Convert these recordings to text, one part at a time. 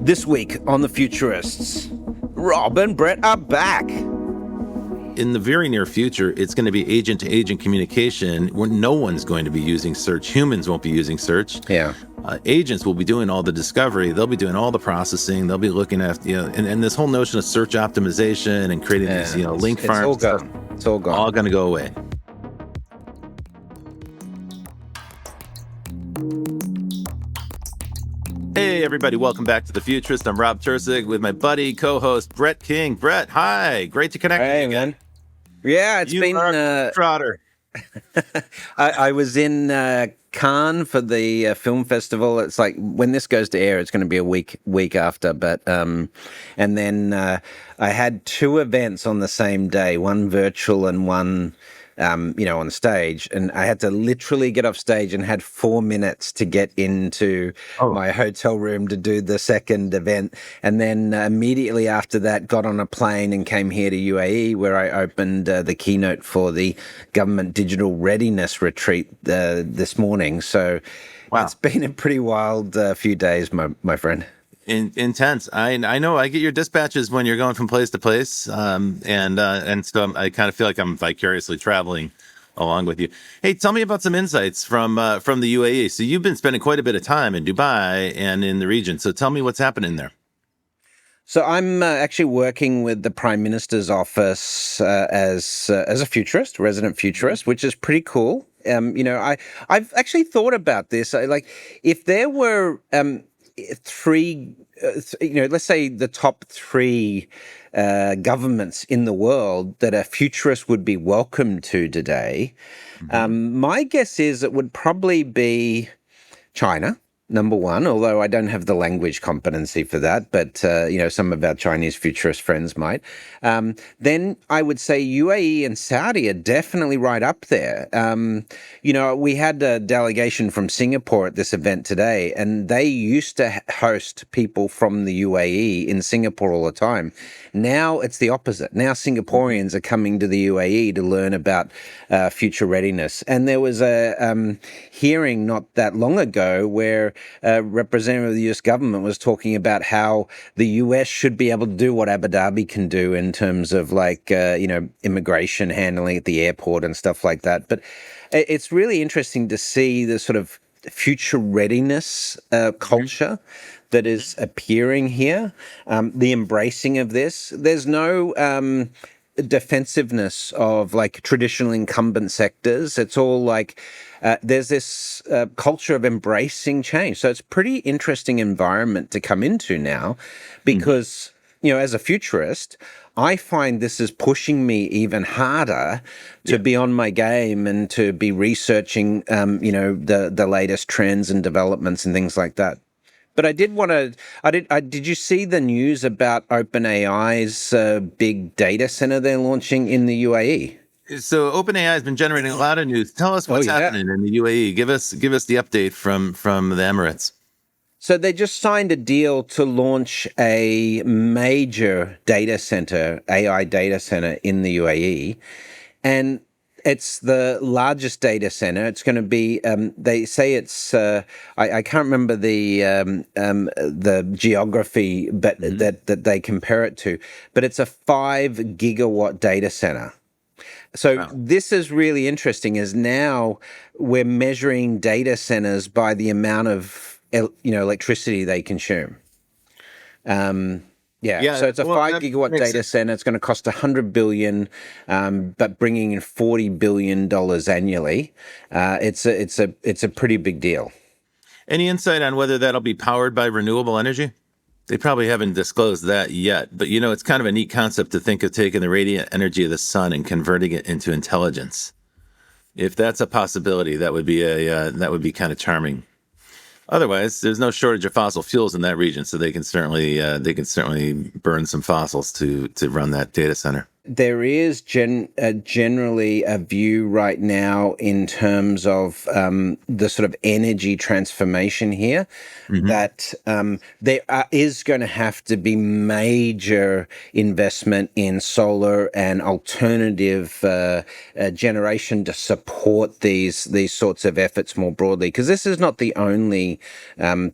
This week on The Futurists, Rob and Brett are back. In the very near future, it's going to be agent-to-agent communication where no one's going to be using search. Humans won't be using search. Yeah. Agents will be doing all the discovery. They'll be doing all the processing. They'll be looking at, and this whole notion of search optimization and creating these, link farms. It's all gone. All going to go away. Hey, everybody. Welcome back to The Futurist. I'm Rob Tursig with my buddy, co-host, Brett King. Brett, hi. Great to connect with you again. Man. Yeah, it's been... Trotter. I was in Cannes for the film festival. It's like when this goes to air, it's going to be a week after. But and then I had two events on the same day, one virtual and one on stage, and I had to literally get off stage and had 4 minutes to get into my hotel room to do the second event. And then immediately after that, got on a plane and came here to UAE, where I opened the keynote for the Government Digital Readiness Retreat this morning. So It's been a pretty wild few days, my friend. Intense. I know. I get your dispatches when you're going from place to place, and so I kind of feel like I'm vicariously traveling along with you. Hey, tell me about some insights from the UAE. So you've been spending quite a bit of time in Dubai and in the region. So tell me what's happening there. So I'm actually working with the Prime Minister's office as a futurist, resident futurist, which is pretty cool. I've actually thought about this. If there were three, let's say the top three governments in the world that a futurist would be welcome to today, my guess is it would probably be China, number one, although I don't have the language competency for that, but, some of our Chinese futurist friends might. Then I would say UAE and Saudi are definitely right up there. We had a delegation from Singapore at this event today, and they used to host people from the UAE in Singapore all the time. Now it's the opposite. Now Singaporeans are coming to the UAE to learn about future readiness. And there was a hearing not that long ago where a representative of the US government was talking about how the US should be able to do what Abu Dhabi can do in terms of immigration handling at the airport and stuff like that. But it's really interesting to see the sort of future readiness culture that is appearing here, the embracing of this. There's no defensiveness of traditional incumbent sectors. It's all there's this culture of embracing change. So it's a pretty interesting environment to come into now because, as a futurist, I find this is pushing me even harder to be on my game and to be researching, the latest trends and developments and things like that. But I did want to. Did you see the news about OpenAI's big data center they're launching in the UAE? So OpenAI has been generating a lot of news. Tell us what's happening in the UAE. Give us the update from the Emirates. So they just signed a deal to launch a major data center, AI data center in the UAE, and it's the largest data center. It's going to be. They say it's. I can't remember the geography, but that they compare it to. But it's a 5 gigawatt data center. So This is really interesting. Is now we're measuring data centers by the amount of electricity they consume. So it's a 5 gigawatt data center. It's going to cost $100 billion, but bringing in $40 billion annually. It's a pretty big deal. Any insight on whether that'll be powered by renewable energy? They probably haven't disclosed that yet, but it's kind of a neat concept to think of taking the radiant energy of the sun and converting it into intelligence. If that's a possibility, that would be kind of charming. Otherwise, there's no shortage of fossil fuels in that region, so they can certainly burn some fossils to run that data center. there is generally a view right now in terms of the sort of energy transformation here Hmm. that is going to have to be major investment in solar and alternative generation to support these sorts of efforts more broadly, because this is not the only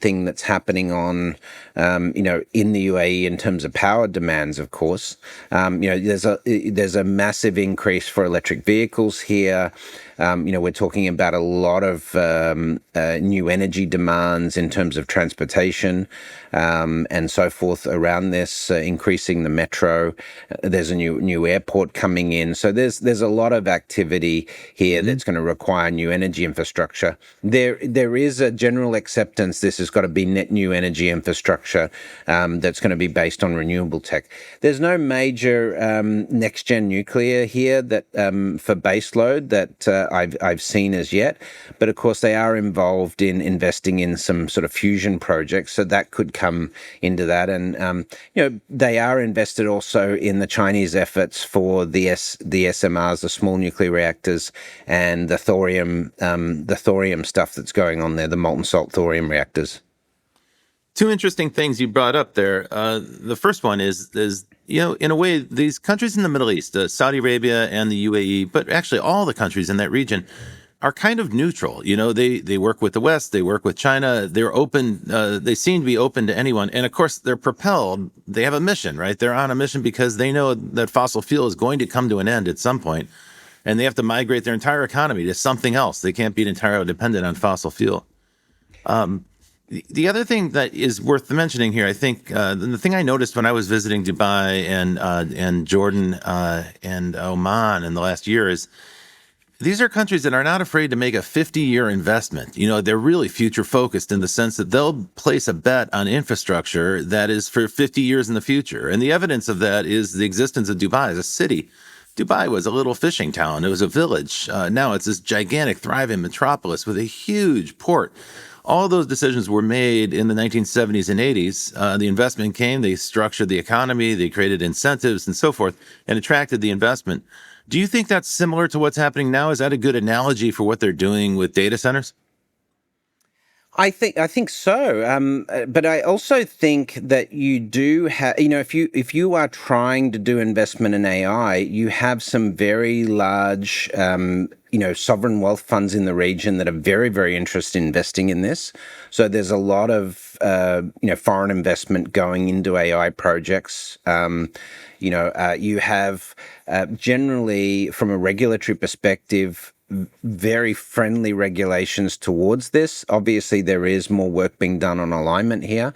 thing that's happening on in the UAE in terms of power demands. Of course, there's a massive increase for electric vehicles here. We're talking about a lot of new energy demands in terms of transportation and so forth around this, increasing the metro. There's a new airport coming in, so there's a lot of activity here Hmm. that's going to require new energy infrastructure. There is a general acceptance this has got to be net new energy infrastructure that's going to be based on renewable tech. There's no major next gen nuclear here that for baseload that I've seen as yet, but of course they are involved in investing in some sort of fusion projects, so that could come into that. And they are invested also in the Chinese efforts for the SMRs, the small nuclear reactors, and the thorium stuff that's going on there, the molten salt thorium reactors. Two interesting things you brought up there. The first one is in a way, these countries in the Middle East, Saudi Arabia and the UAE, but actually all the countries in that region, are kind of neutral. They work with the West, they work with China. They're open. They seem to be open to anyone, and of course, they're propelled. They have a mission, right? They're on a mission because they know that fossil fuel is going to come to an end at some point, and they have to migrate their entire economy to something else. They can't be entirely dependent on fossil fuel. The other thing that is worth mentioning here, I think, the thing I noticed when I was visiting Dubai and Jordan and Oman in the last year is these are countries that are not afraid to make a 50-year investment. They're really future focused in the sense that they'll place a bet on infrastructure that is for 50 years in the future. And the evidence of that is the existence of Dubai as a city. Dubai was a little fishing town. It was a village. Now it's this gigantic, thriving metropolis with a huge port. All those decisions were made in the 1970s and 80s. The investment came, they structured the economy, they created incentives and so forth, and attracted the investment. Do you think that's similar to what's happening now? Is that a good analogy for what they're doing with data centers? I think so, but I also think that you do have, if you are trying to do investment in AI, you have some very large, sovereign wealth funds in the region that are very, very interested in investing in this. So there's a lot of, foreign investment going into AI projects. You have generally, from a regulatory perspective, very friendly regulations towards this. Obviously, there is more work being done on alignment here,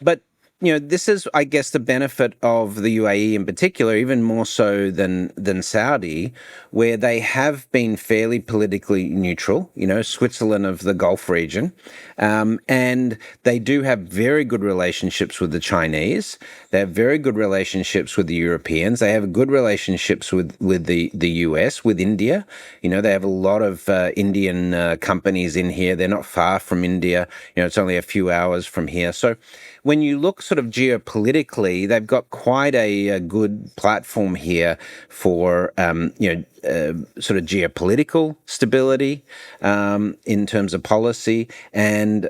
but this is, I guess, the benefit of the UAE in particular, even more so than Saudi, where they have been fairly politically neutral. Switzerland of the Gulf region, and they do have very good relationships with the Chinese. They have very good relationships with the Europeans. They have good relationships with the US, with India. They have a lot of Indian companies in here. They're not far from India. It's only a few hours from here. So when you look sort of geopolitically, they've got quite a good platform here for sort of geopolitical stability in terms of policy, and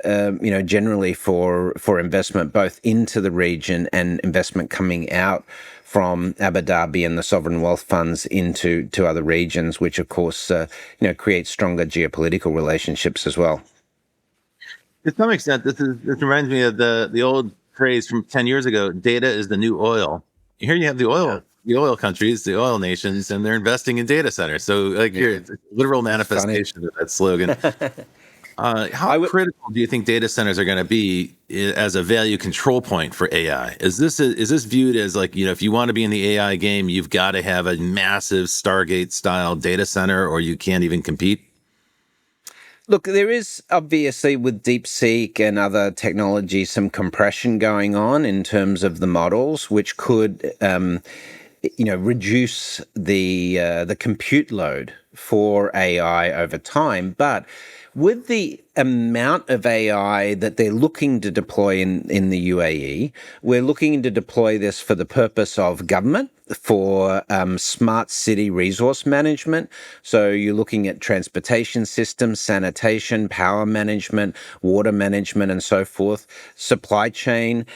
generally for investment both into the region and investment coming out from Abu Dhabi and the sovereign wealth funds into other regions, which of course creates stronger geopolitical relationships as well. To some extent, this reminds me of the old phrase from 10 years ago: "Data is the new oil." Here you have Yeah, the oil countries, the oil nations, and they're investing in data centers. So, like, here, yeah, it's a literal it's funny. manifestation of that slogan. How I would. critical do you think data centers are going to be as a value control point for AI? Is this viewed as, like, if you want to be in the AI game, you've got to have a massive Stargate style data center, or you can't even compete? Look, there is obviously with DeepSeek and other technologies some compression going on in terms of the models, which could, reduce the compute load for AI over time. But with the amount of AI that they're looking to deploy in the UAE. We're looking to deploy this for the purpose of government, for smart city resource management. So you're looking at transportation systems, sanitation, power management, water management, and so forth, supply chain,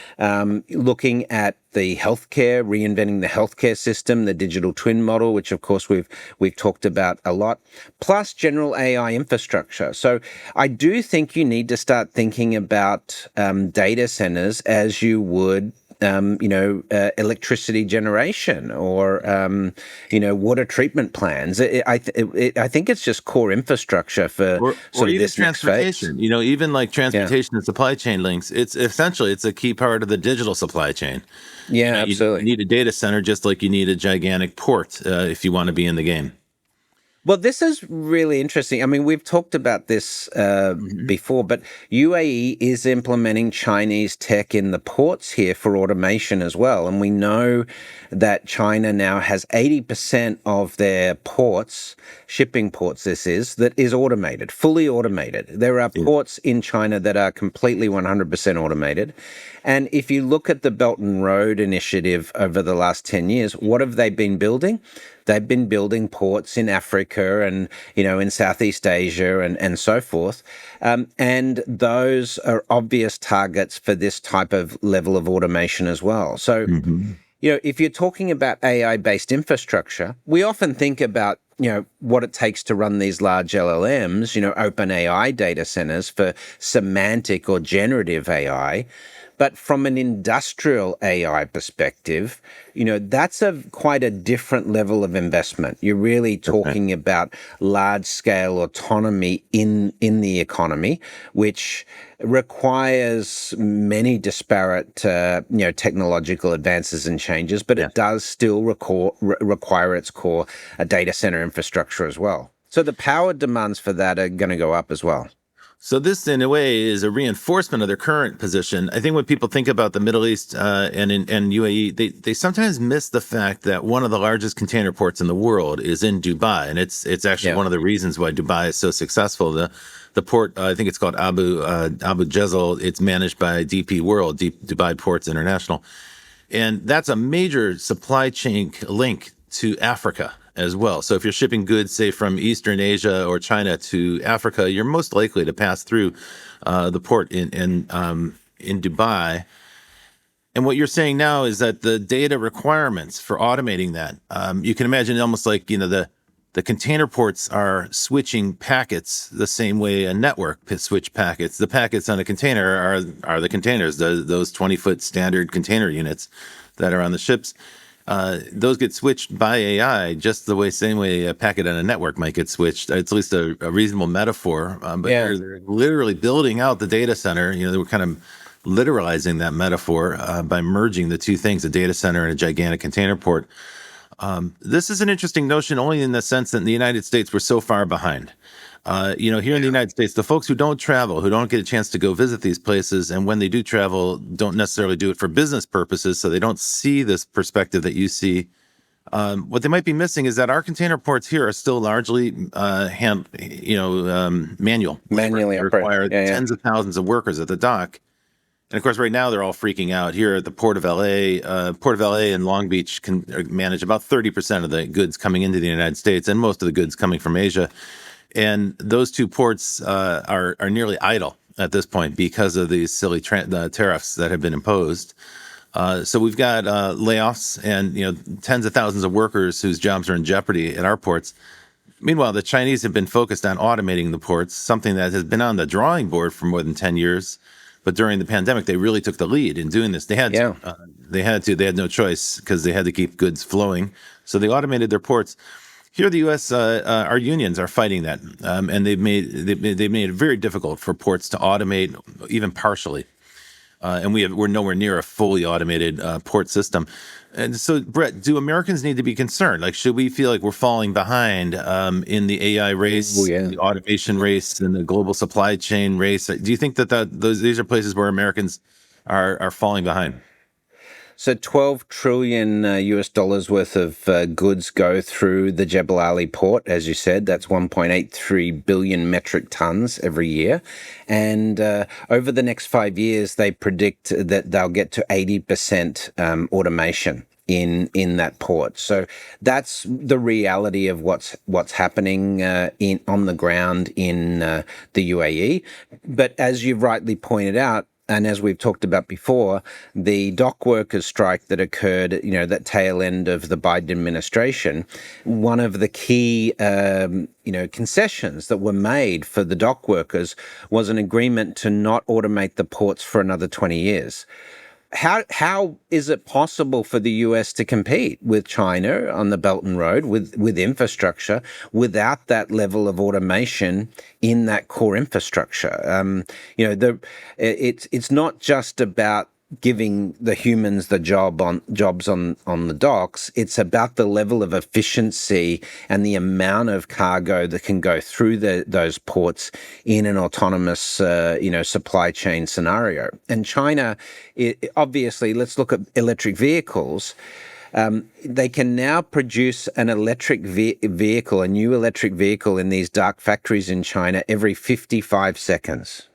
looking at the healthcare, reinventing the healthcare system, the digital twin model, which of course we've talked about a lot, plus general AI infrastructure. So I do think you need to start thinking about data centers as you would electricity generation or, water treatment plans. I think it's just core infrastructure for or sort of even this next phase. transportation. Even like Yeah. transportation and supply chain links. It's essentially it's a key part of the digital supply chain. Yeah, You absolutely. need a data center just like you need a gigantic port if you want to be in the game. Well, this is really interesting. I mean, we've talked about this Hmm. before, but UAE is implementing Chinese tech in the ports here for automation as well. And we know that China now has 80% of their ports, shipping ports, that is automated, fully automated. There are Yeah. ports in China that are completely 100% automated. And if you look at the Belt and Road Initiative over the last 10 years, what have they been building? They've been building ports in Africa and, in Southeast Asia and so forth. And those are obvious targets for this type of level of automation as well. So, Hmm. if you're talking about AI-based infrastructure, we often think about, what it takes to run these large LLMs, open AI data centers for semantic or generative AI. But from an industrial AI perspective, that's quite a different level of investment. You're really Okay. talking about large scale autonomy in the economy, which requires many disparate, technological advances and changes, but Yeah. it does still require its core a data center infrastructure as well. So the power demands for that are going to go up as well. So this, in a way, is a reinforcement of their current position. I think when people think about the Middle East and UAE, they sometimes miss the fact that one of the largest container ports in the world is in Dubai, and it's actually Yeah. one of the reasons why Dubai is so successful. The port, I think it's called Abu Jazel. It's managed by DP World, Dubai Ports International. And that's a major supply chain link to Africa as well. So if you're shipping goods, say, from Eastern Asia or China to Africa, you're most likely to pass through the port in Dubai. And what you're saying now is that the data requirements for automating that, you can imagine almost like, the container ports are switching packets the same way a network switch packets. The packets on a container are the containers, those 20-foot standard container units that are on the ships. Those get switched by AI just the same way a packet on a network might get switched. It's at least a reasonable metaphor. But Yeah. they're literally building out the data center. They were kind of literalizing that metaphor by merging the two things, a data center and a gigantic container port. This is an interesting notion only in the sense that in the United States, we're so far behind. Here in the United States, the folks who don't travel, who don't get a chance to go visit these places, and when they do travel, don't necessarily do it for business purposes, so they don't see this perspective that you see. What they might be missing is that our container ports here are still largely manual labor. Manually They operated. require Yeah. Yeah. tens of thousands of workers at the dock. And of course, right now they're all freaking out. Here at the Port of LA, Port of LA and Long Beach can manage about 30% of the goods coming into the United States, and most of the goods coming from Asia. And those two ports are nearly idle at this point because of these silly tariffs that have been imposed. So we've got layoffs and tens of thousands of workers whose jobs are in jeopardy at our ports. Meanwhile, the Chinese have been focused on automating the ports, something that has been on the drawing board for more than 10 years. But during the pandemic, they really took the lead in doing this. They had Yeah. to. They had no choice because they had to keep goods flowing. So they automated their ports. Here, in the U.S., our unions are fighting that, and they've made it very difficult for ports to automate, even partially. And we're nowhere near a fully automated port system. And so, Brett, do Americans need to be concerned? Like, should we feel like we're falling behind in the AI Oh, race, yeah. the automation race, and the global supply chain race? Do you think that these are places where Americans are falling behind? So 12 trillion US dollars worth of goods go through the Jebel Ali port, as you said. That's 1.83 billion metric tons every year. And over the next 5 years, they predict that they'll get to 80% automation in that port. So that's the reality of what's happening in on the ground in the UAE. But as you've rightly pointed out, and as we've talked about before, the dock workers strike that occurred, that tail end of the Biden administration, one of the key, concessions that were made for the dock workers was an agreement to not automate the ports for another 20 years. How is it possible for the US to compete with China on the Belt and Road with infrastructure without that level of automation in that core infrastructure? It's not just about giving the humans the jobs on the docks. It's about the level of efficiency and the amount of cargo that can go through those ports in an autonomous supply chain scenario. And China, obviously, let's look at electric vehicles. They can now produce an electric vehicle, a new electric vehicle in these dark factories in China every 55 seconds.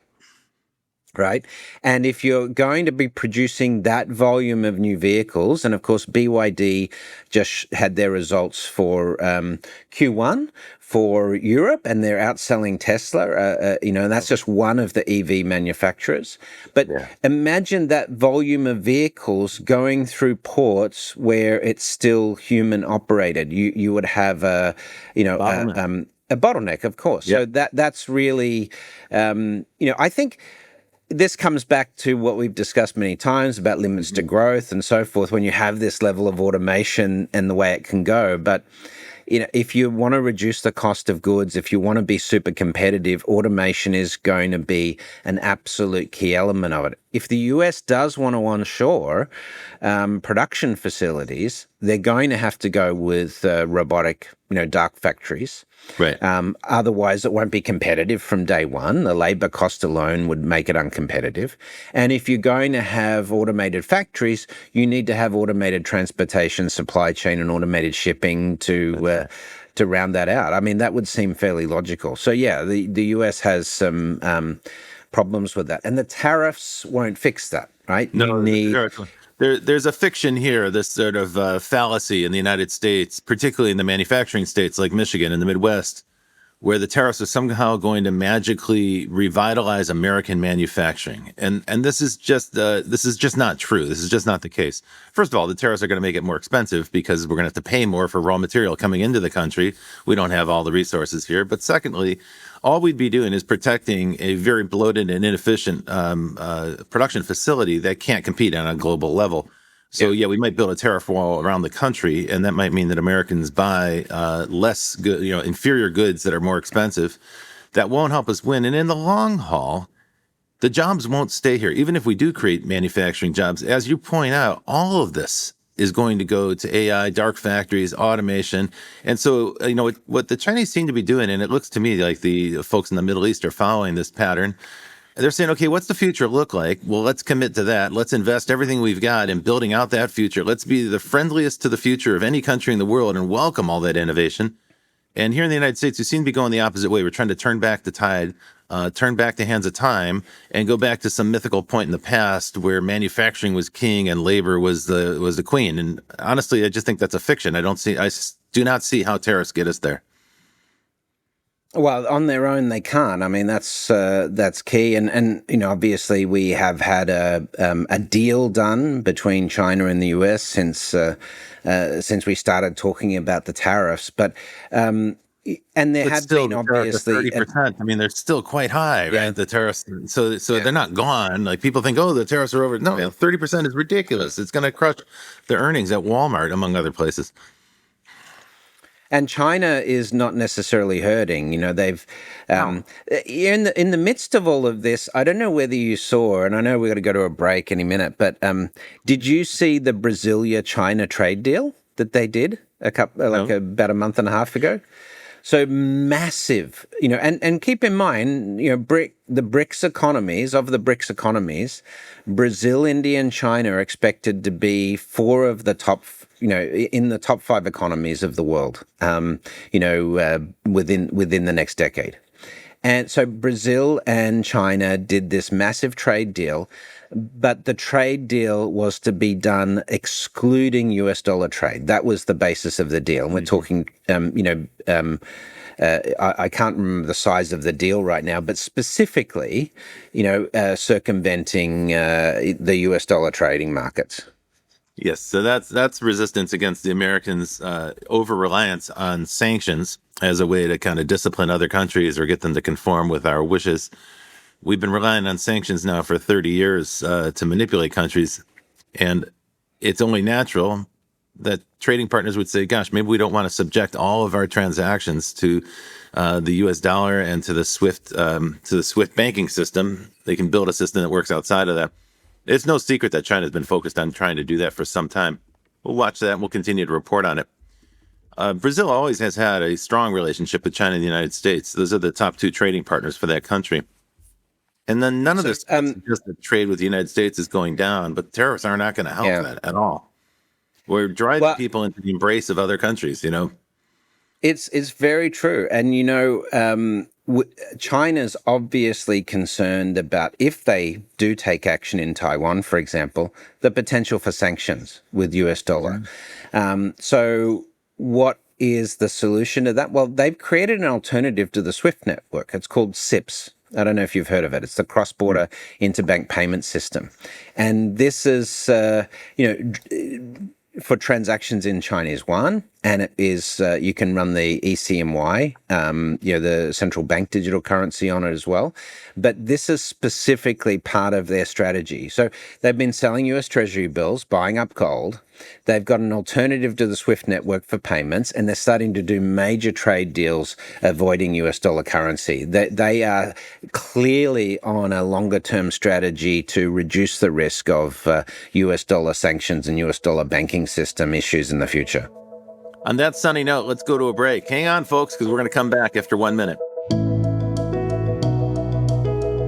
Right. And if you're going to be producing that volume of new vehicles, and of course, BYD just had their results for Q1 for Europe, and they're outselling Tesla, and that's just one of the EV manufacturers. But imagine that volume of vehicles going through ports where it's still human operated. You would have a bottleneck, of course. Yep. So that's really, I think this comes back to what we've discussed many times about limits to growth and so forth when you have this level of automation and the way it can go. But if you want to reduce the cost of goods, if you want to be super competitive, automation is going to be an absolute key element of it. If the US does want to onshore production facilities, they're going to have to go with robotic, dark factories. Right. Otherwise, it won't be competitive from day one. The labor cost alone would make it uncompetitive. And if you're going to have automated factories, you need to have automated transportation, supply chain, and automated shipping to round that out. I mean, that would seem fairly logical. So, the US has some problems with that. And the tariffs won't fix that, right? No, there's a fiction here, this sort of fallacy in the United States, particularly in the manufacturing states like Michigan and the Midwest, where the tariffs are somehow going to magically revitalize American manufacturing. And this is just not true. This is just not the case. First of all, the tariffs are going to make it more expensive because we're going to have to pay more for raw material coming into the country. We don't have all the resources here. But secondly, all we'd be doing is protecting a very bloated and inefficient production facility that can't compete on a global level. So, we might build a tariff wall around the country, and that might mean that Americans buy less good, inferior goods that are more expensive. That won't help us win. And in the long haul, the jobs won't stay here. Even if we do create manufacturing jobs, as you point out, all of this is going to go to AI, dark factories, automation. And so, what the Chinese seem to be doing, and it looks to me like the folks in the Middle East are following this pattern. They're saying, okay, what's the future look like? Well, let's commit to that. Let's invest everything we've got in building out that future. Let's be the friendliest to the future of any country in the world and welcome all that innovation. And here in the United States, we seem to be going the opposite way. We're trying to turn back the tide, turn back the hands of time, and go back to some mythical point in the past where manufacturing was king and labor was the queen. And honestly, I just think that's a fiction. I do not see how tariffs get us there. Well, on their own, they can't. I mean, that's key. And obviously, we have had a deal done between China and the US since we started talking about the tariffs. But and there have been obviously 30%. I mean, they're still quite high, right? The tariffs. So they're not gone. Like people think, oh, the tariffs are over. No, 30% is ridiculous. It's going to crush the earnings at Walmart, among other places. And China is not necessarily hurting. They've in the midst of all of this. I don't know whether you saw, and I know we're going to go to a break any minute, but did you see the Brasilia-China trade deal that they did about a month and a half ago? So massive, and keep in mind, the BRICS economies, Brazil, India, and China are expected to be four of the top, in the top five economies of the world, within the next decade. And so Brazil and China did this massive trade deal, but the trade deal was to be done excluding US dollar trade. That was the basis of the deal. And we're talking, I can't remember the size of the deal right now, but specifically, circumventing the US dollar trading markets. Yes, so that's resistance against the Americans' over-reliance on sanctions as a way to kind of discipline other countries or get them to conform with our wishes. We've been relying on sanctions now for 30 years to manipulate countries, and it's only natural that trading partners would say, gosh, maybe we don't want to subject all of our transactions to the U.S. dollar and to the SWIFT banking system. They can build a system that works outside of that. It's no secret that China's been focused on trying to do that for some time. We'll watch that and we'll continue to report on it. Brazil always has had a strong relationship with China and the United States. Those are the top two trading partners for that country. And then none of this just the trade with the United States is going down, but tariffs are not going to help that at all. We're driving people into the embrace of other countries, It's very true. And, China's obviously concerned about, if they do take action in Taiwan, for example, the potential for sanctions with US dollar. So what is the solution to that? Well, they've created an alternative to the SWIFT network. It's called SIPS. I don't know if you've heard of it. It's the cross-border interbank payment system. And this is, for transactions in Chinese yuan, and it is you can run the ECNY, the central bank digital currency on it as well. But this is specifically part of their strategy. So they've been selling US Treasury bills, buying up gold. They've got an alternative to the SWIFT network for payments, and they're starting to do major trade deals avoiding US dollar currency. They are clearly on a longer-term strategy to reduce the risk of US dollar sanctions and US dollar banking system issues in the future. On that sunny note, let's go to a break. Hang on, folks, because we're going to come back after 1 minute.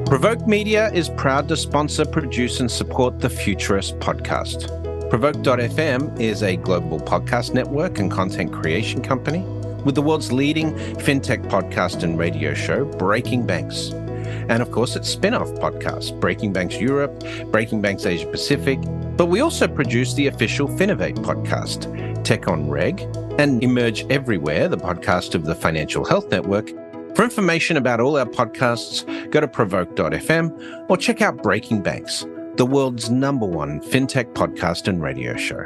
Provoke Media is proud to sponsor, produce, and support the Futurist podcast. Provoke.fm is a global podcast network and content creation company with the world's leading fintech podcast and radio show, Breaking Banks. And of course, its spin-off podcast, Breaking Banks Europe, Breaking Banks Asia Pacific. But we also produce the official Finovate podcast, Tech on Reg, and Emerge Everywhere, the podcast of the Financial Health Network. For information about all our podcasts, go to provoke.fm or check out Breaking Banks, the world's #1 fintech podcast and radio show.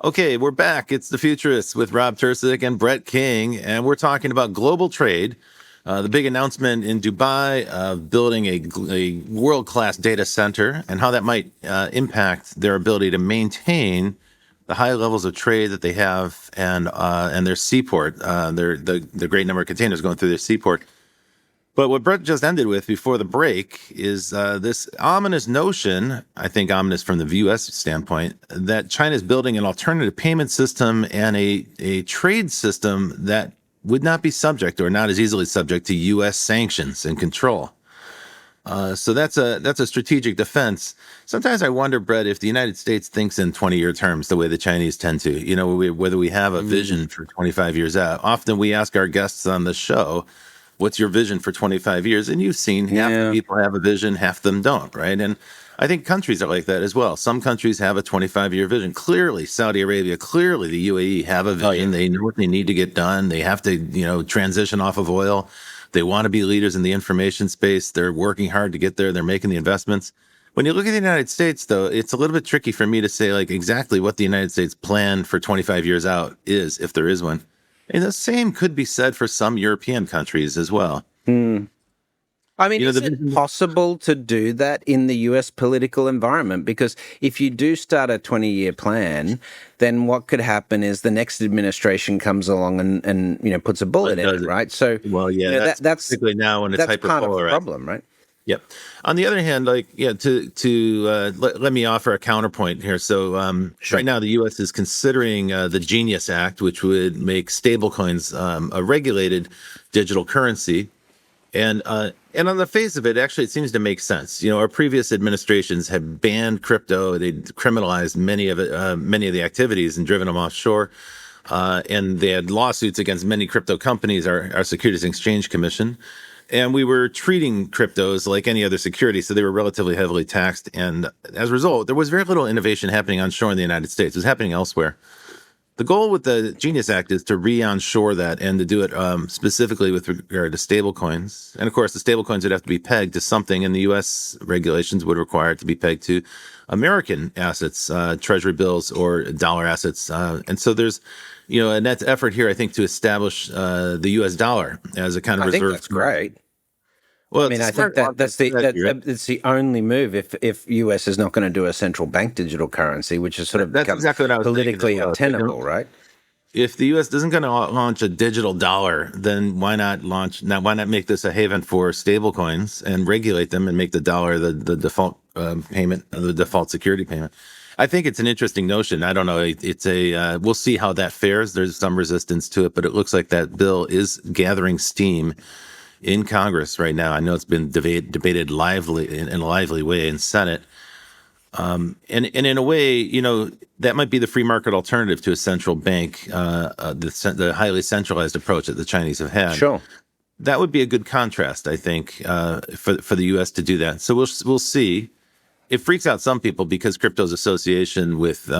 Okay, we're back. It's The Futurists with Rob Tercek and Brett King, and we're talking about global trade. The big announcement in Dubai of building a world-class data center and how that might impact their ability to maintain the high levels of trade that they have and their seaport, the great number of containers going through their seaport. But what Brett just ended with before the break is this ominous notion, I think ominous from the U.S. standpoint, that China is building an alternative payment system and a trade system that would not be subject or not as easily subject to U.S. sanctions and control. So that's a strategic defense. Sometimes I wonder, Brett, if the United States thinks in 20-year terms the way the Chinese tend to, whether we have a vision for 25 years out. Often we ask our guests on the show, what's your vision for 25 years? And you've seen half the people have a vision, half of them don't, right? And I think countries are like that as well. Some countries have a 25-year vision. Clearly, Saudi Arabia, clearly the UAE have a vision. They know what they need to get done. They have to, transition off of oil. They want to be leaders in the information space. They're working hard to get there. They're making the investments. When you look at the United States, though, it's a little bit tricky for me to say exactly what the United States plan for 25 years out is, if there is one. And the same could be said for some European countries as well. I mean, is it possible to do that in the U.S. political environment? Because if you do start a 20-year plan, then what could happen is the next administration comes along and puts a bullet in it, right? So, that's particularly now when it's hyper-polarized. That's part of the problem, right? Yep. On the other hand, like, yeah, let me offer a counterpoint here. So right Sure. now, the U.S. is considering the Genius Act, which would make stablecoins a regulated digital currency. And on the face of it, actually, it seems to make sense. Our previous administrations have banned crypto; they criminalized many of the activities and driven them offshore. And they had lawsuits against many crypto companies, our Securities and Exchange Commission. And we were treating cryptos like any other security, so they were relatively heavily taxed. And as a result, there was very little innovation happening onshore in the United States. It was happening elsewhere. The goal with the Genius Act is to re-onshore that and to do it specifically with regard to stablecoins. And of course, the stablecoins would have to be pegged to something, and the U.S. regulations would require it to be pegged to American assets, treasury bills or dollar assets. And so there's, a net effort here, I think, to establish the U.S. dollar as a kind of I think reserve. that's great. Well, I it's mean, a I think smart that offensive strategy, right? it's the only move if US is not going to do a central bank digital currency, which has sort of That's become exactly what I was thinking as politically well. It's like, untenable, right? if the U.S. isn't going to launch a digital dollar, then why not make this a haven for stablecoins and regulate them and make the dollar the default payment, the default security payment? I think it's an interesting notion. I don't know. We'll see how that fares. There's some resistance to it, but it looks like that bill is gathering steam in Congress right now. I know it's been debated lively in a lively way in Senate. And in a way, that might be the free market alternative to a central bank, the highly centralized approach that the Chinese have had. Sure. That would be a good contrast, I think, for the U.S. to do that. So we'll see. It freaks out some people because crypto's association with,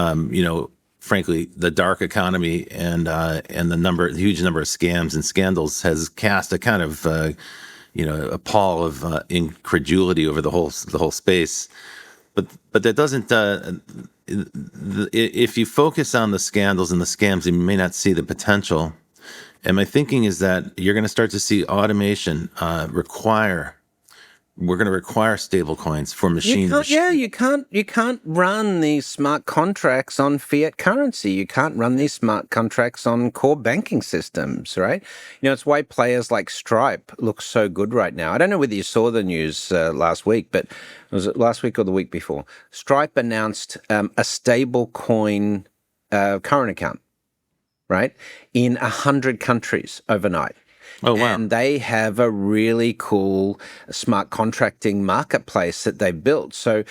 frankly, the dark economy and the huge number of scams and scandals has cast a kind of a pall of incredulity over the whole space. But that doesn't. If you focus on the scandals and the scams, you may not see the potential. And my thinking is that you're going to start to see automation require. We're going to require stable coins for machine to machine. Yeah, you can't run these smart contracts on fiat currency. You can't run these smart contracts on core banking systems, right? It's why players like Stripe look so good right now. I don't know whether you saw the news last week, but was it last week or the week before? Stripe announced a stable coin current account, right, in 100 countries overnight. Oh wow! And they have a really cool smart contracting marketplace that they built. So,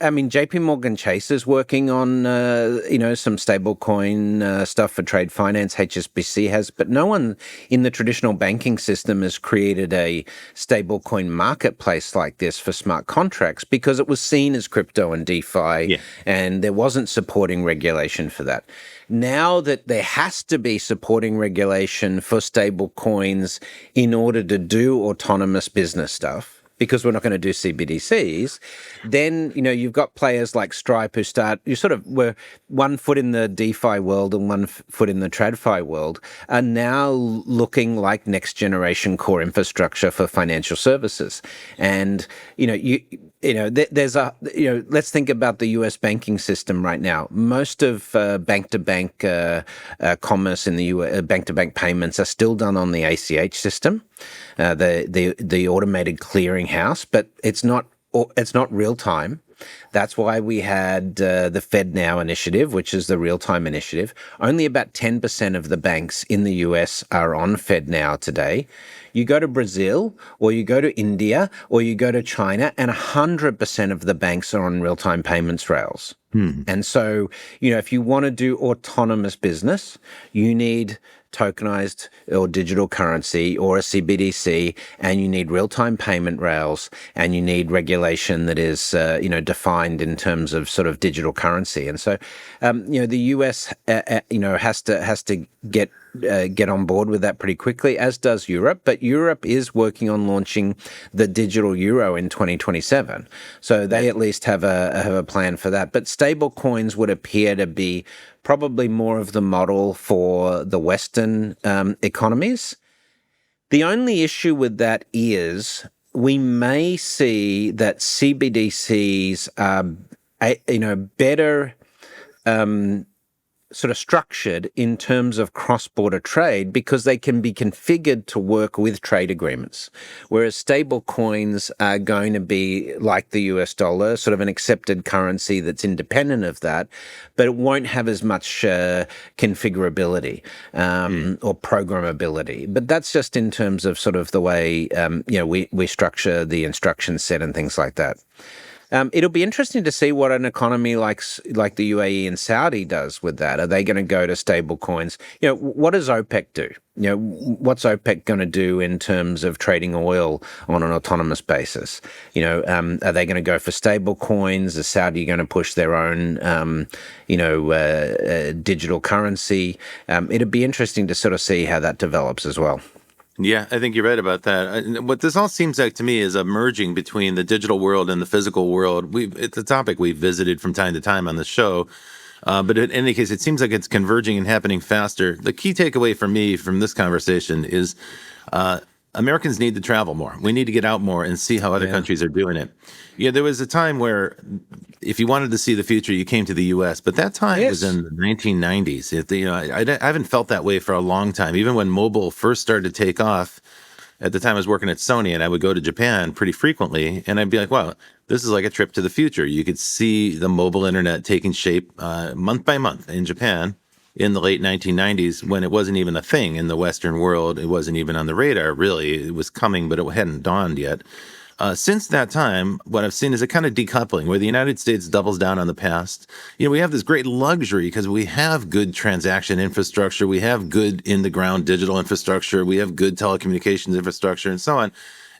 I mean, JP Morgan Chase is working on, some stablecoin stuff for trade finance. HSBC has, but no one in the traditional banking system has created a stablecoin marketplace like this for smart contracts because it was seen as crypto and DeFi, and there wasn't supporting regulation for that. Now that there has to be supporting regulation for stable coins in order to do autonomous business stuff, because we're not going to do CBDCs, then, you've got players like Stripe you sort of were one foot in the DeFi world and one foot in the TradFi world, are now looking like next generation core infrastructure for financial services. And, there's let's think about the US banking system right now. Most of bank-to-bank commerce in the US, bank-to-bank payments are still done on the ACH system, the automated clearinghouse, but it's not real time. That's why we had the FedNow initiative, which is the real-time initiative. Only about 10% of the banks in the US are on FedNow today. You go to Brazil, or you go to India, or you go to China, and 100% of the banks are on real-time payments rails. And so, if you want to do autonomous business, you need tokenized or digital currency or a CBDC, and you need real-time payment rails, and you need regulation that is, defined in terms of sort of digital currency. And so, the US, has to get on board with that pretty quickly, as does Europe. But Europe is working on launching the digital euro in 2027. So they at least have a plan for that. But stable coins would appear to be probably more of the model for the Western economies. The only issue with that is we may see that CBDCs are, better sort of structured in terms of cross-border trade because they can be configured to work with trade agreements, whereas stable coins are going to be like the US dollar, sort of an accepted currency that's independent of that, but it won't have as much configurability or programmability. But that's just in terms of sort of the way we structure the instruction set and things like that. It'll be interesting to see what an economy like the UAE and Saudi does with that. Are they going to go to stable coins? What does OPEC do? What's OPEC going to do in terms of trading oil on an autonomous basis? Are they going to go for stable coins? Is Saudi going to push their own, digital currency? It'd be interesting to sort of see how that develops as well. Yeah, I think you're right about that. What this all seems like to me is a merging between the digital world and the physical world. It's a topic we've visited from time to time on the show. But in any case, it seems like it's converging and happening faster. The key takeaway for me from this conversation is Americans need to travel more. We need to get out more and see how other countries are doing it. Yeah, there was a time where if you wanted to see the future, you came to the U.S., but that time was in the 1990s. I haven't felt that way for a long time. Even when mobile first started to take off, at the time I was working at Sony, and I would go to Japan pretty frequently, and I'd be like, wow, this is like a trip to the future. You could see the mobile internet taking shape month by month in Japan in the late 1990s when it wasn't even a thing in the Western world. It wasn't even on the radar, really. It was coming, but it hadn't dawned yet. Since that time, what I've seen is a kind of decoupling where the United States doubles down on the past. We have this great luxury because we have good transaction infrastructure. We have good in-the-ground digital infrastructure. We have good telecommunications infrastructure and so on.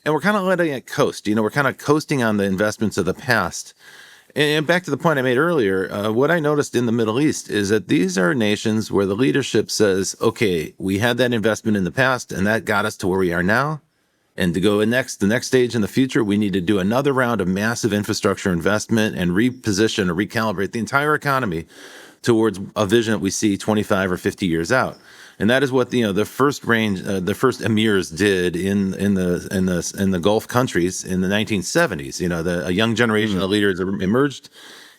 And we're kind of letting it coast. We're kind of coasting on the investments of the past. And back to the point I made earlier, what I noticed in the Middle East is that these are nations where the leadership says, okay, we had that investment in the past and that got us to where we are now. And to go the next stage in the future, we need to do another round of massive infrastructure investment and reposition or recalibrate the entire economy towards a vision that we see 25 or 50 years out. And that is what the first emirs did in the Gulf countries in the 1970s. A young generation of leaders emerged,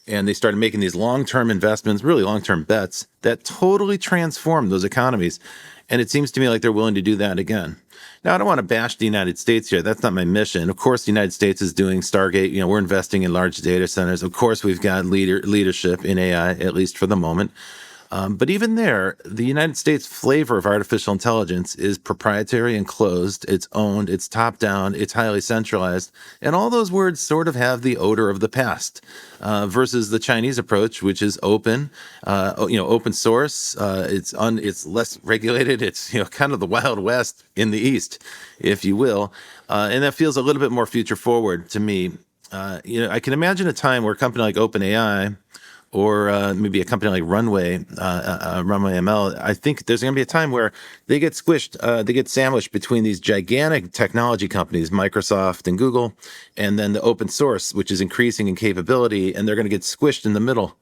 and they started making these long-term investments, really long-term bets that totally transformed those economies. And it seems to me like they're willing to do that again. Now, I don't want to bash the United States here. That's not my mission. Of course, the United States is doing Stargate. We're investing in large data centers. Of course, we've got leadership in AI, at least for the moment. But even there, the United States flavor of artificial intelligence is proprietary and closed. It's owned. It's top down. It's highly centralized. And all those words sort of have the odor of the past versus the Chinese approach, which is open, open source. It's less regulated. It's kind of the Wild West in the East, if you will. And that feels a little bit more future forward to me. I can imagine a time where a company like OpenAI or maybe a company like Runway ML, I think there's going to be a time where they get squished, they get sandwiched between these gigantic technology companies, Microsoft and Google, and then the open source, which is increasing in capability, and they're going to get squished in the middle.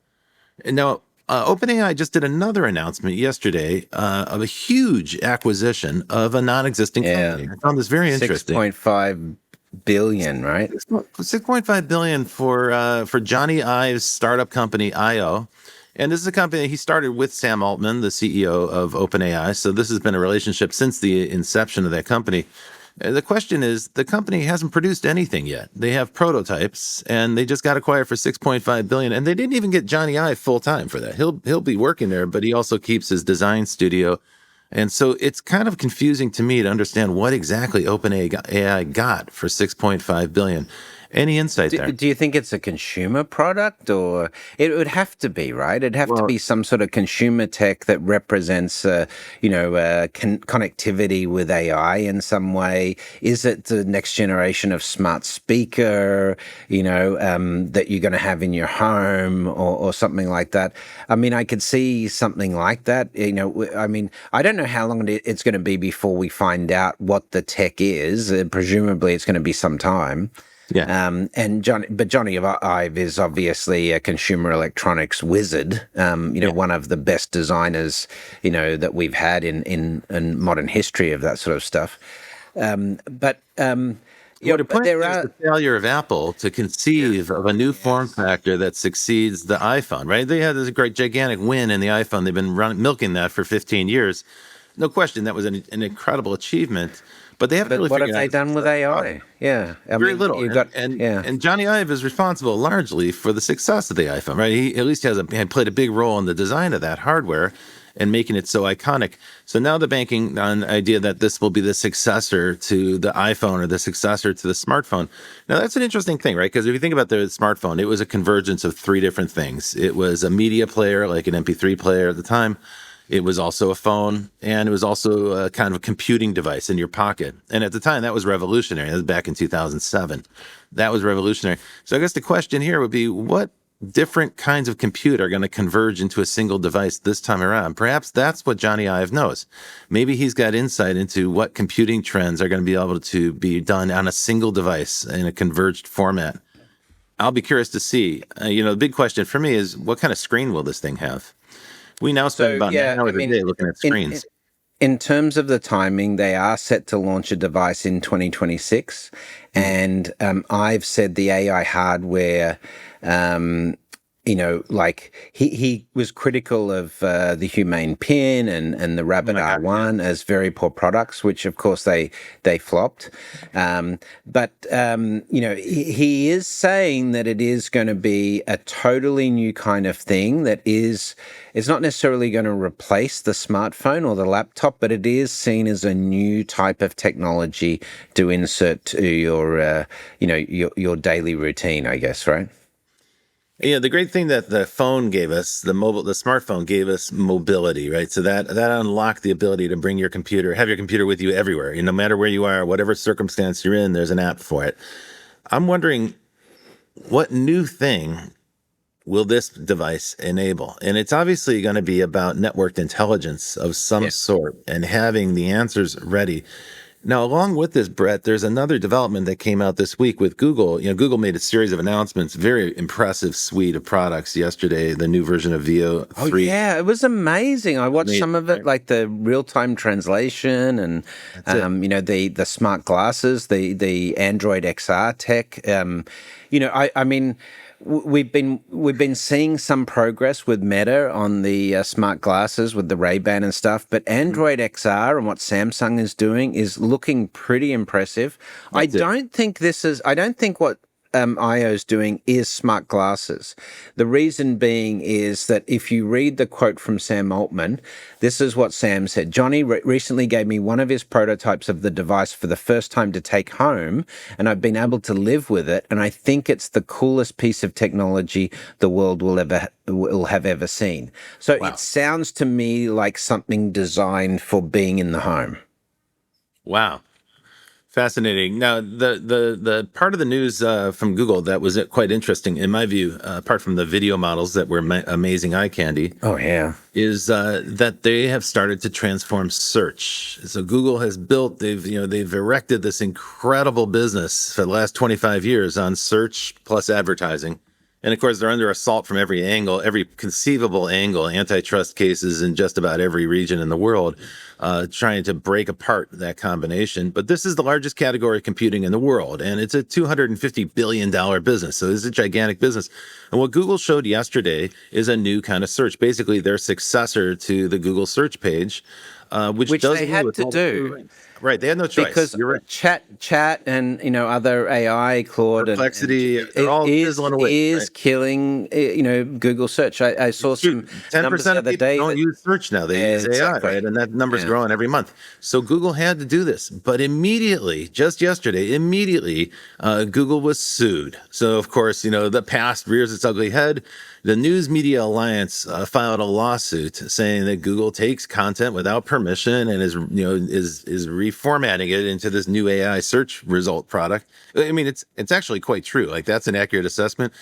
And now, OpenAI just did another announcement yesterday of a huge acquisition of a non-existing company. I found this very interesting. 6.5 billion, right? 6.5 billion for Jony Ive's startup company IO. And this is a company he started with Sam Altman, the CEO of OpenAI. So this has been a relationship since the inception of that company. The question is, the company hasn't produced anything yet. They have prototypes, and they just got acquired for 6.5 billion. And they didn't even get Jony Ive full time for that. He'll be working there, but he also keeps his design studio. And so it's kind of confusing to me to understand what exactly OpenAI got for 6.5 billion. Any insight there? Do you think it's a consumer product, or it would have to be, right? It'd have to be some sort of consumer tech that represents, connectivity with AI in some way. Is it the next generation of smart speaker, that you're going to have in your home or something like that? I mean, I could see something like that. I don't know how long it's going to be before we find out what the tech is. Presumably, it's going to be some time. Yeah. But Jony Ive is obviously a consumer electronics wizard. One of the best designers, that we've had in modern history of that sort of stuff. Yeah, What it but points there to is the are. failure of Apple to conceive of a new form Yes. factor that succeeds the iPhone, right? They had this great gigantic win in the iPhone. They've been milking that for 15 years. No question, that was an incredible achievement, but they haven't But really what figured have out how they to done with success the product. AI? Yeah, I Very mean, little, you got. Yeah. and Johnny Ive is responsible largely for the success of the iPhone, right? He at least had played a big role in the design of that hardware and making it so iconic. So now the banking on the idea that this will be the successor to the iPhone or the successor to the smartphone. Now that's an interesting thing, right? Because if you think about the smartphone, it was a convergence of three different things. It was a media player, like an MP3 player at the time. It was also a phone, and it was also a kind of a computing device in your pocket. And at the time, that was revolutionary. That was back in 2007. That was revolutionary. So I guess the question here would be, what different kinds of compute are going to converge into a single device this time around? Perhaps that's what Jony Ive knows. Maybe he's got insight into what computing trends are going to be able to be done on a single device in a converged format. I'll be curious to see. The big question for me is, what kind of screen will this thing have? We now spend So about nine yeah, I hours a mean, day looking at in screens. in terms of the timing, they are set to launch a device in 2026, Mm. and I've said the AI hardware. Um, like he was critical of the Humane Pin and the Oh Rabbit my God, yeah. R1 as very poor products, which of course they flopped. But he is saying that it is going to be a totally new kind of thing that is. It's not necessarily going to replace the smartphone or the laptop, but it is seen as a new type of technology to insert to your daily routine, I guess, right? Yeah, the great thing that the phone gave us, the smartphone gave us mobility, right? So that unlocked the ability to have your computer with you everywhere. No matter where you are, whatever circumstance you're in, there's an app for it. I'm wondering what new thing will this device enable? And it's obviously going to be about networked intelligence of some Yeah. sort and having the answers ready. Now, along with this, Brett, there's another development that came out this week with Google. Google made a series of announcements, very impressive suite of products yesterday, the new version of VO Oh 3. yeah, it was amazing. I watched some Amazing, of it, right? like the real-time translation and That's it. the smart glasses, the Android XR tech. I mean, we've been seeing some progress with Meta on the smart glasses with the Ray-Ban and stuff, but Mhm. Android XR and what Samsung is doing is looking pretty impressive. That's it. I don't think what IO's doing is smart glasses. The reason being is that if you read the quote from Sam Altman, this is what Sam said. Johnny recently gave me one of his prototypes of the device for the first time to take home, and I've been able to live with it. And I think it's the coolest piece of technology the world will have ever seen. So it Wow. sounds to me like something designed for being in the home. Wow. Fascinating. Now, the part of the news from Google that was quite interesting, in my view, apart from the video models that were amazing eye candy, Oh yeah. is that they have started to transform search. So Google has they've erected this incredible business for the last 25 years on search plus advertising. And of course, they're under assault from every angle, every conceivable angle, antitrust cases in just about every region in the world, trying to break apart that combination. But this is the largest category of computing in the world, and it's a $250 billion business. So this is a gigantic business. And what Google showed yesterday is a new kind of search, basically their successor to the Google search page, which Which does they away had with to all the blue do. links. Right. They had no choice. Because You're right. chat and other AI, Claude Perplexity, they're it all is fizzling away, right? is killing Google search. I saw It's true. some Ten numbers the percent of other people day don't that use search now; they use AI, exactly right? And that number's yeah. growing every month. So Google had to do this, but immediately, just yesterday, Google was sued. So of course, the past rears its ugly head. The News Media Alliance filed a lawsuit saying that Google takes content without permission and is reformatting it into this new AI search result product. I mean, it's actually quite true. Like that's an accurate assessment.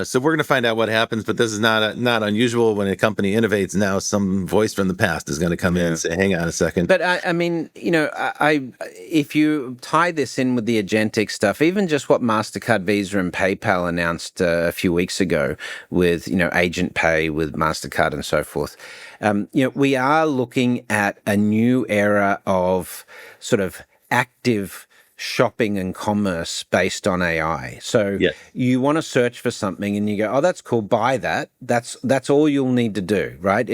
So we're going to find out what happens, but this is not unusual when a company innovates. Now, some voice from the past is going to come in and say, "Hang on a second." But I mean, if you tie this in with the agentic stuff, even just what Mastercard, Visa, and PayPal announced a few weeks ago with Agent Pay with Mastercard and so forth, we are looking at a new era of sort of active shopping and commerce based on AI. So Yes. you want to search for something and you go, oh, that's cool, buy that. That's all you'll need to do, right?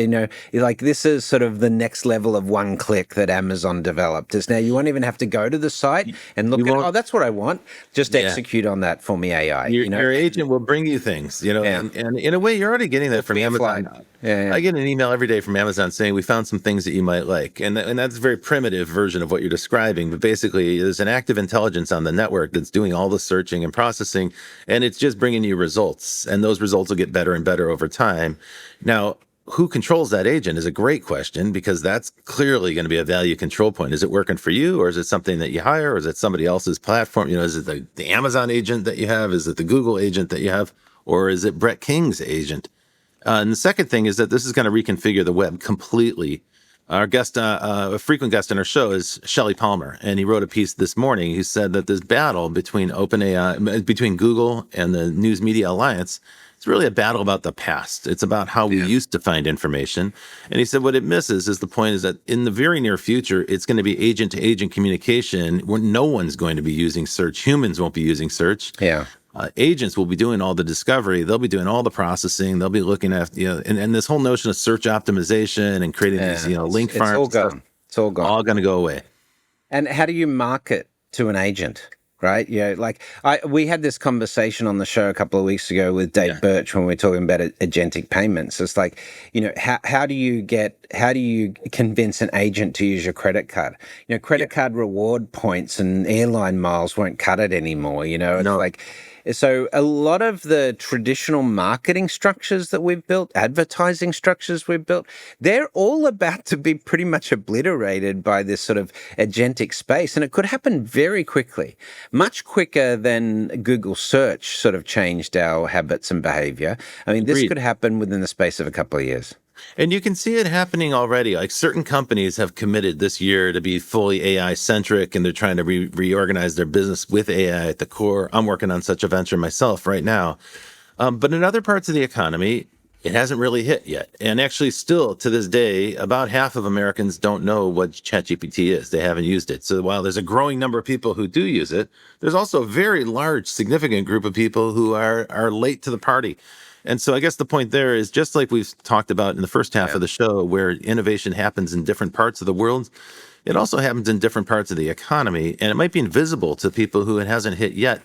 Like this is sort of the next level of one click that Amazon developed. Is now you won't even have to go to the site and You look at, won't. oh, that's what I want. Just Yeah. execute on that for me, AI. Your agent will bring you things, Yeah, and in a way, you're already getting that from be a flight. Amazon. Yeah, I get an email every day from Amazon saying we found some things that you might like, and that's a very primitive version of what you're describing. But basically, there's an active intelligence on the network that's doing all the searching and processing, and it's just bringing you results, and those results will get better and better over time. Now, who controls that agent is a great question because that's clearly going to be a value control point. Is it working for you, or is it something that you hire, or is it somebody else's platform? Is it the Amazon agent that you have? Is it the Google agent that you have? Or is it Brett King's agent? And the second thing is that this is going to reconfigure the web completely. Our guest, a frequent guest on our show, is Shelley Palmer, and he wrote a piece this morning. He said that this battle between OpenAI, between Google and the News Media Alliance, it's really a battle about the past. It's about how we used to find information. And he said what it misses is the point is that in the very near future, it's going to be agent to agent communication where no one's going to be using search. Humans won't be using search. yeah. Agents will be doing all the discovery. They'll be doing all the processing. They'll be looking at, and this whole notion of search optimization and creating these, link It's farms all and stuff, gone. It's all gone. all going to go away. And how do you market to an agent? Right? Yeah. Like we had this conversation on the show a couple of weeks ago with Dave Birch when we were talking about agentic payments. It's like, how do you convince an agent to use your credit card? Credit card reward points and airline miles won't cut it anymore. It's No, like, so a lot of the traditional marketing structures that we've built, advertising structures we've built, they're all about to be pretty much obliterated by this sort of agentic space. And it could happen very quickly, much quicker than Google search sort of changed our habits and behavior. I mean, this agreed. could happen within the space of a couple of years. And you can see it happening already. Like certain companies have committed this year to be fully AI centric, and they're trying to reorganize their business with AI at the core. I'm working on such a venture myself right now. But in other parts of the economy, it hasn't really hit yet. And actually, still to this day, about half of Americans don't know what ChatGPT is. They haven't used it. So while there's a growing number of people who do use it, there's also a very large, significant group of people who are late to the party. And so I guess the point there is just like we've talked about in the first half of the show, where innovation happens in different parts of the world, it also happens in different parts of the economy, and it might be invisible to people who it hasn't hit yet.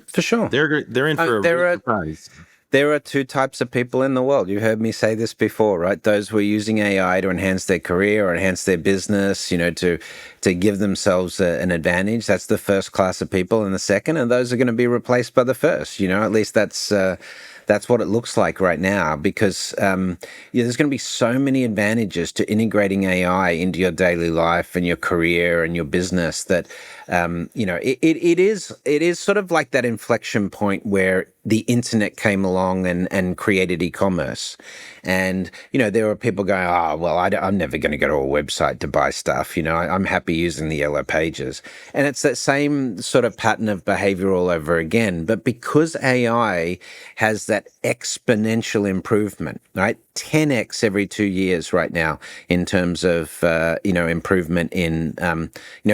For sure. They're in for a real surprise. There are two types of people in the world. You heard me say this before, right? Those who are using AI to enhance their career or enhance their business, to give themselves an advantage. That's the first class of people. And the second, and those are going to be replaced by the first. At least that's what it looks like right now, because there's going to be so many advantages to integrating AI into your daily life and your career and your business that it is sort of like that inflection point where the internet came along and created e-commerce. And, there were people going, oh, well, I'm never going to go to a website to buy stuff. I'm happy using the yellow pages. And it's that same sort of pattern of behavior all over again. But because AI has that exponential improvement, right? 10x every 2 years right now in terms of, improvement in,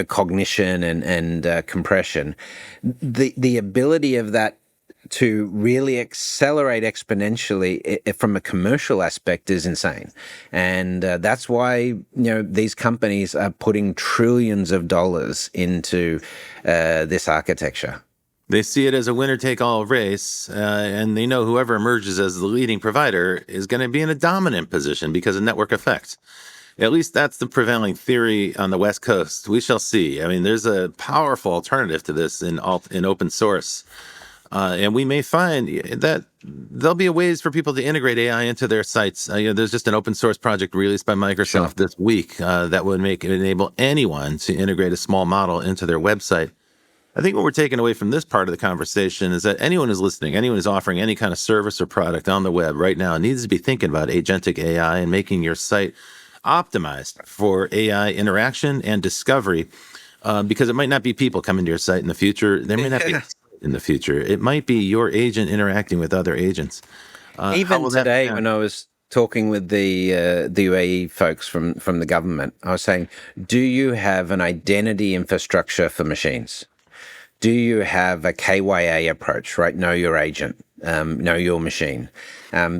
cognition and compression, the ability of that to really accelerate exponentially from a commercial aspect is insane. And that's why, these companies are putting trillions of dollars into this architecture. They see it as a winner-take-all race, and they know whoever emerges as the leading provider is going to be in a dominant position because of network effects. At least that's the prevailing theory on the West Coast. We shall see. I mean, there's a powerful alternative to this in open source. And we may find that there'll be ways for people to integrate AI into their sites. There's just an open source project released by Microsoft this week that would enable anyone to integrate a small model into their website. I think what we're taking away from this part of the conversation is that anyone who's listening, anyone who's offering any kind of service or product on the web right now needs to be thinking about Agentic-AI and making your site optimized for AI interaction and discovery, because it might not be people coming to your site in the future. There may not be in the future. It might be your agent interacting with other agents. Even today, when I was talking with the UAE folks from the government, I was saying, do you have an identity infrastructure for machines? do you have a KYA approach, right? Know your agent, know your machine.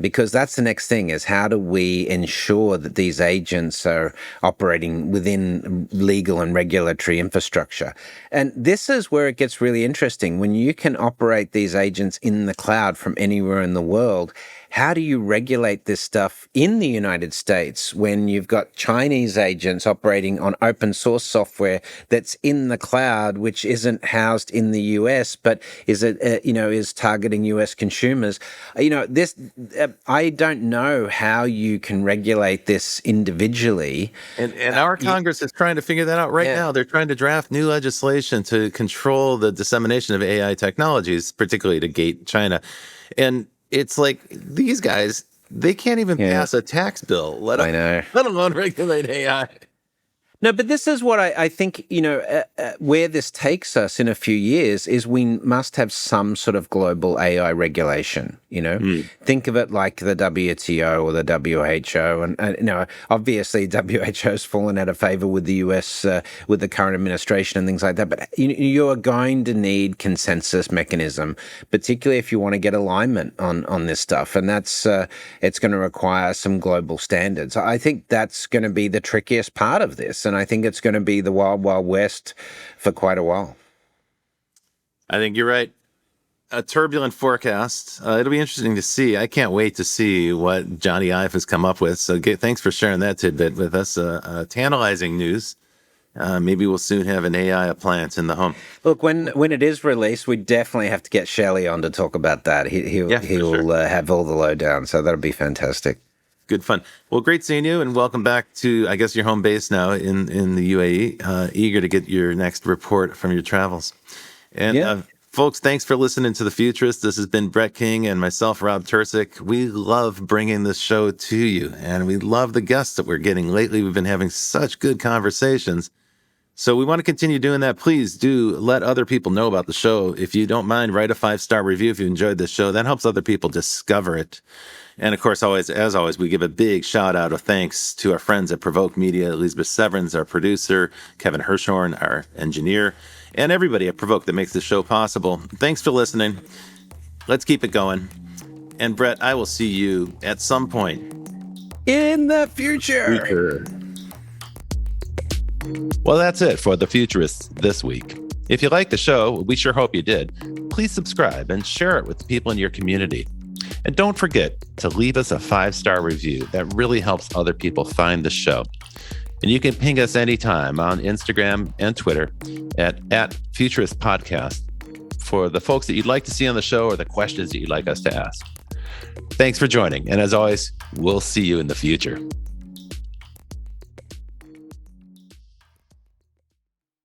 Because that's the next thing, is how do we ensure that these agents are operating within legal and regulatory infrastructure? And this is where it gets really interesting. When you can operate these agents in the cloud from anywhere in the world, how do you regulate this stuff in the United States when you've got Chinese agents operating on open source software that's in the cloud, which isn't housed in the US, but is targeting US consumers? I don't know how you can regulate this individually. And our Congress is trying to figure that out right now. They're trying to draft new legislation to control the dissemination of AI technologies, particularly to gate China. And it's like these guys, they can't even pass a tax bill, let alone regulate AI. No, but this is what I think, where this takes us in a few years is we must have some sort of global AI regulation, Think of it like the WTO or the WHO. And obviously WHO's fallen out of favor with the US, with the current administration and things like that. But you are going to need consensus mechanism, particularly if you want to get alignment on this stuff. And that's, it's going to require some global standards. I think that's going to be the trickiest part of this. And I think it's going to be the wild, wild west for quite a while. I think you're right. A turbulent forecast. It'll be interesting to see. I can't wait to see what Jony Ive has come up with. So thanks for sharing that tidbit with us. Tantalizing news. Maybe we'll soon have an AI appliance in the home. Look, when it is released, we definitely have to get Shelley on to talk about that. He'll have all the lowdown, so that'll be fantastic. Good fun. Well, great seeing you, and welcome back to, I guess, your home base now in the UAE. Eager to get your next report from your travels. And folks, thanks for listening to The Futurist. This has been Brett King and myself, Rob Tercek. We love bringing this show to you, and we love the guests that we're getting. Lately, we've been having such good conversations. So we want to continue doing that. Please do let other people know about the show. If you don't mind, write a 5-star review if you enjoyed this show. That helps other people discover it. And of course, as always, we give a big shout out of thanks to our friends at Provoke Media, Elizabeth Severns, our producer, Kevin Hirschhorn, our engineer, and everybody at Provoke that makes this show possible. Thanks for listening. Let's keep it going. And Brett, I will see you at some point in the future. Well, that's it for The Futurists this week. If you like the show, we sure hope you did. Please subscribe and share it with the people in your community. And don't forget to leave us a 5-star review. That really helps other people find the show. And you can ping us anytime on Instagram and Twitter at Futurist Podcast for the folks that you'd like to see on the show or the questions that you'd like us to ask. Thanks for joining. And as always, we'll see you in the future.